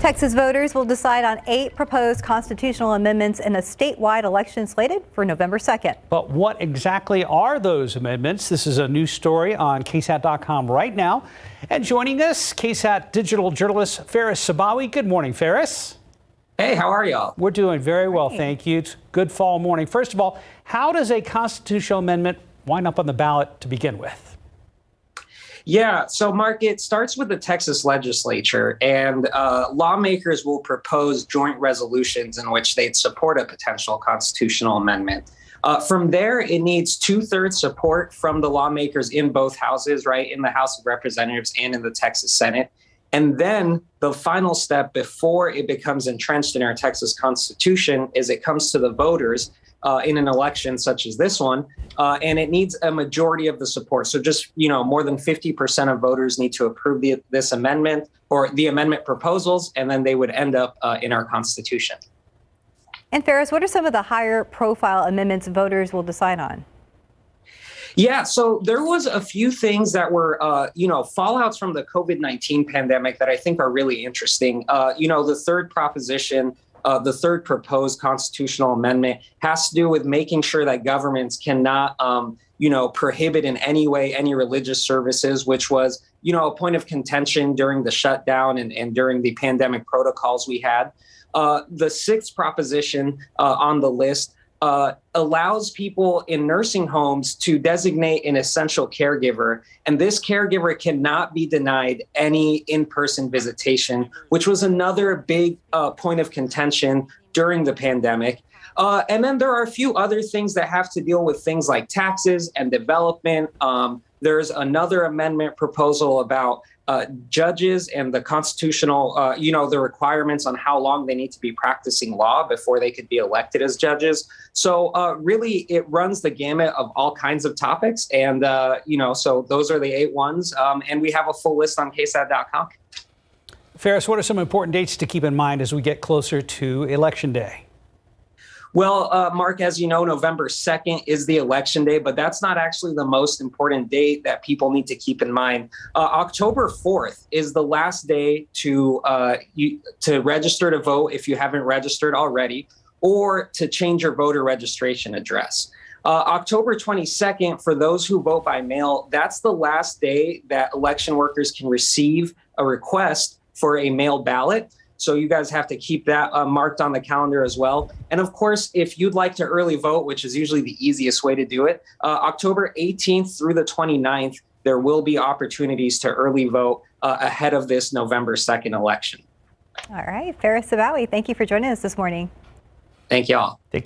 Texas voters will decide on 8 proposed constitutional amendments in a statewide election slated for November 2nd. But what exactly are those amendments? This is a new story on KSAT.com right now. And joining us, KSAT digital journalist Ferris Sabawi. Good morning, Ferris. Hey, how are y'all? We're doing very well, thank you. It's a good fall morning. First of all, how does a constitutional amendment wind up on the ballot to begin with? Yeah, so Mark, it starts with the Texas legislature, and lawmakers will propose joint resolutions in which they'd support a potential constitutional amendment. From there, it needs 2/3 support from the lawmakers in both houses, right, in the House of Representatives and in the Texas Senate. And then the final step before it becomes entrenched in our Texas Constitution is it comes to the voters in an election such as this one, and it needs a majority of the support. So just, more than 50% of voters need to approve this amendment or the amendment proposals, and then they would end up in our Constitution. And Ferris, what are some of the higher profile amendments voters will decide on? Yeah, so there was a few things that were, fallouts from the COVID-19 pandemic that I think are really interesting. The third proposition, the third proposed constitutional amendment has to do with making sure that governments cannot, prohibit in any way any religious services, which was, a point of contention during the shutdown and during the pandemic protocols we had. The sixth proposition on the list allows people in nursing homes to designate an essential caregiver, and this caregiver cannot be denied any in-person visitation, which was another big point of contention during the pandemic. And then there are a few other things that have to deal with things like taxes and development. There's another amendment proposal about judges and the constitutional, the requirements on how long they need to be practicing law before they could be elected as judges. So really, it runs the gamut of all kinds of topics. And, so those are the 8 ones. And we have a full list on KSAT.com. Ferris, what are some important dates to keep in mind as we get closer to Election Day? Well, Mark, as you know, November 2nd is the election day, but that's not actually the most important date that people need to keep in mind. October 4th is the last day to register to vote if you haven't registered already, or to change your voter registration address. October 22nd, for those who vote by mail, that's the last day that election workers can receive a request for a mail ballot. So you guys have to keep that marked on the calendar as well. And of course, if you'd like to early vote, which is usually the easiest way to do it, October 18th through the 29th, there will be opportunities to early vote ahead of this November 2nd election. All right, Ferris Sabawi, thank you for joining us this morning. Thank you all.